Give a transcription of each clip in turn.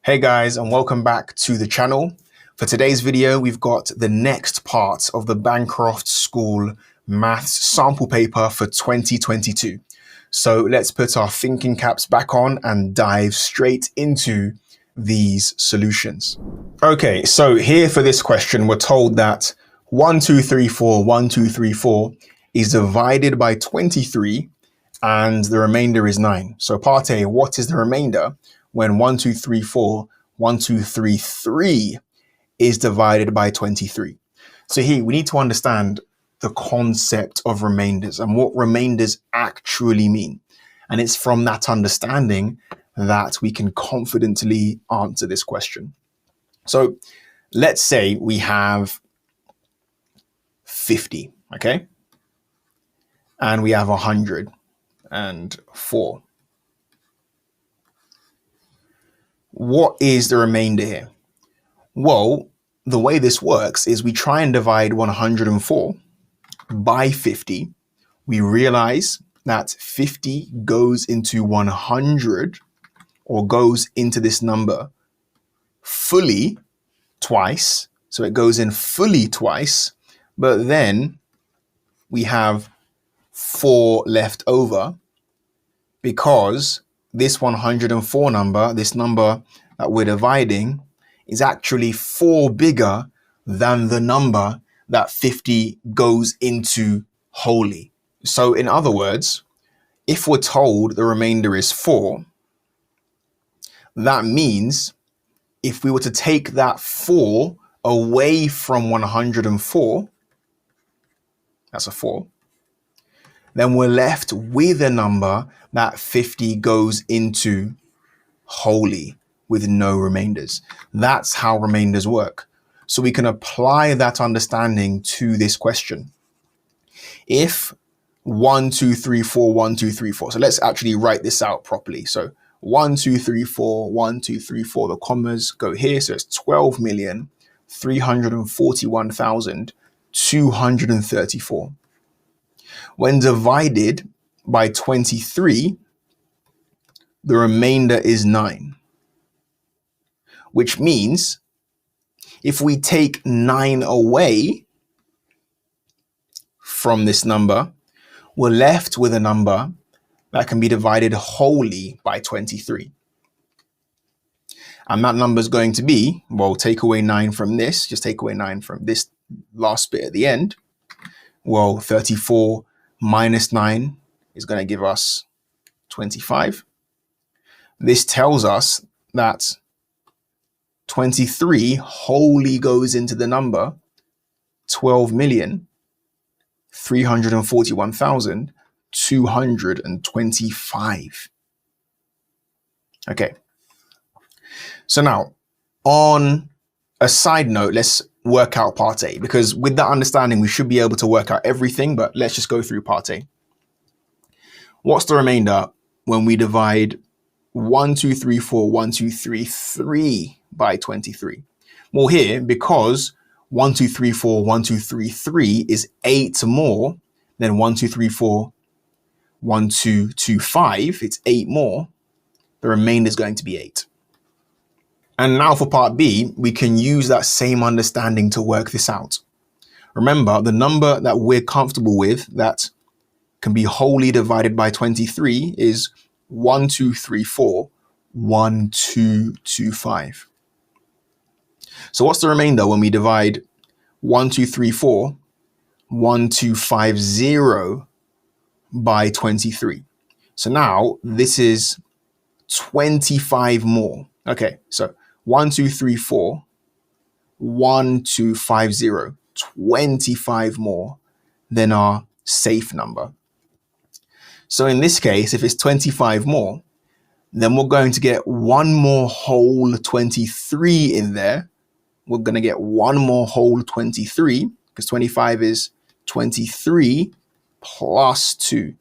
Hey guys, and welcome back to the channel. For today's video, we've got the next part of the Bancroft School Maths sample paper for 2022. So let's put our thinking caps back on and dive straight into these solutions. Okay, so here for this question, we're told that 1, 2, 3, 4, 1, 2, 3, 4 is divided by 23 and the remainder is 9. So part A, what is the remainder when 1, 2, 3, 4, 1, 2, 3, 3 is divided by 23? So here we need to understand the concept of remainders and what remainders actually mean. And it's from that understanding that we can confidently answer this question. So let's say we have 50, okay? And we have 104. What is the remainder here? Well, the way this works is we try and divide 104 by 50. We realize that 50 goes into 100 or goes into this number fully twice. So it goes in fully twice, but then we have 4 left over because this 104 number, this number that we're dividing, is actually 4 bigger than the number that 50 goes into wholly. So in other words, if we're told the remainder is 4, that means if we were to take that 4 away from 104, that's a 4, then we're left with a number that 50 goes into wholly with no remainders. That's how remainders work. So we can apply that understanding to this question. If 1, 2, 3, 4, 1, 2, 3, 4. So let's actually write this out properly. So 1, 2, 3, 4, 1, 2, 3, 4. The commas go here. So it's 12,341,234. When divided by 23, the remainder is 9. Which means if we take 9 away from this number, we're left with a number that can be divided wholly by 23. And that number is going to be, well, take away 9 from this, just take away 9 from this last bit at the end. Well, 34 minus 9 is going to give us 25. This tells us that 23 wholly goes into the number 12,341,225. Okay. So now, on a side note, let's work out part A, because with that understanding, we should be able to work out everything, but let's just go through part A. What's the remainder when we divide 1, 2, 3, 4, 1, 2, 3, 3 by 23? Well, here, because 1, 2, 3, 4, 1, 2, 3, 3 is 8 more than 1, 2, 3, 4, 1, 2, 2, 5, it's 8 more, the remainder is going to be 8. And now for part B, we can use that same understanding to work this out. Remember, the number that we're comfortable with that can be wholly divided by 23 is 1, 2, 3, 4, 1, 2, 2, 5. So what's the remainder when we divide 1, 2, 3, 4, 1, 2, 5, 0 by 23? So now this is 25 more. Okay, so 1, 2, 3, 4, 1, 2, 5, 0, 25 more than our safe number. So in this case, if it's 25 more, then we're going to get one more whole 23 in there. We're going to get one more whole 23 because 25 is 23 plus 2.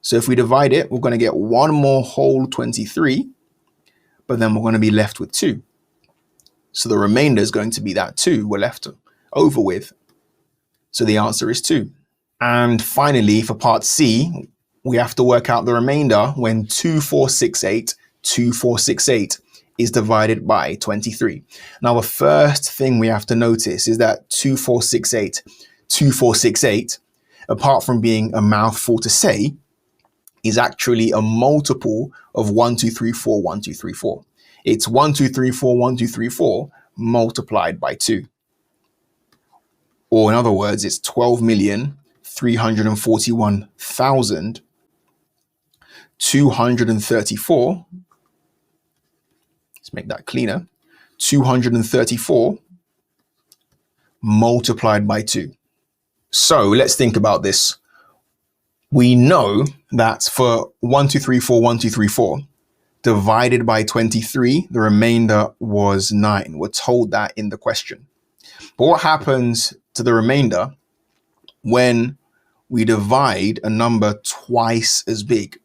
So if we divide it, we're going to get one more whole 23, but then we're going to be left with 2. So the remainder is going to be that 2 we're left over with. So the answer is 2. And finally, for part C, we have to work out the remainder when 2468 is divided by 23. Now, the first thing we have to notice is that 2468, apart from being a mouthful to say, is actually a multiple of 1234, 1234. It's 1234, 1234 multiplied by 2. Or in other words, it's 12,341,234. Let's make that cleaner. 234 multiplied by 2. So let's think about this. We know that for 1234, 1234 divided by 23, the remainder was 9. We're told that in the question. But what happens to the remainder when we divide a number twice as big?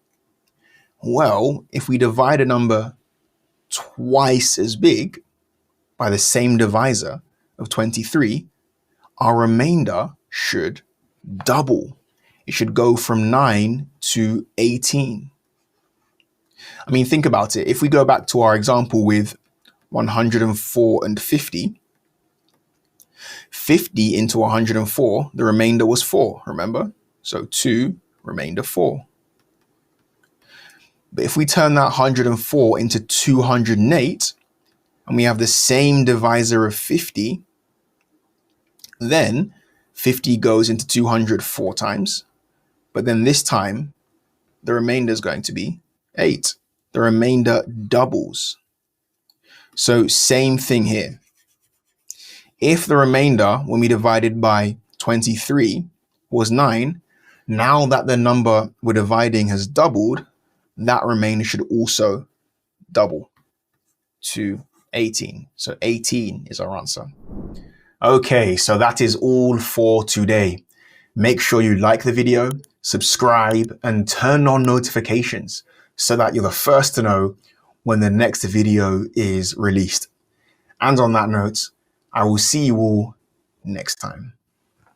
Well, if we divide a number twice as big by the same divisor of 23, our remainder should double. It should go from 9 to 18. I mean, think about it. If we go back to our example with 104 and 50, 50 into 104, the remainder was 4, remember? So 2, remainder 4. But if we turn that 104 into 208, and we have the same divisor of 50, then 50 goes into 200 4 times. But then this time, the remainder is going to be 8. The remainder doubles. So same thing here. If the remainder, when we divided by 23, was 9, now that the number we're dividing has doubled, that remainder should also double to 18. So 18 is our answer. Okay, so that is all for today. Make sure you like the video, subscribe, and turn on notifications so that you're the first to know when the next video is released. And on that note, I will see you all next time.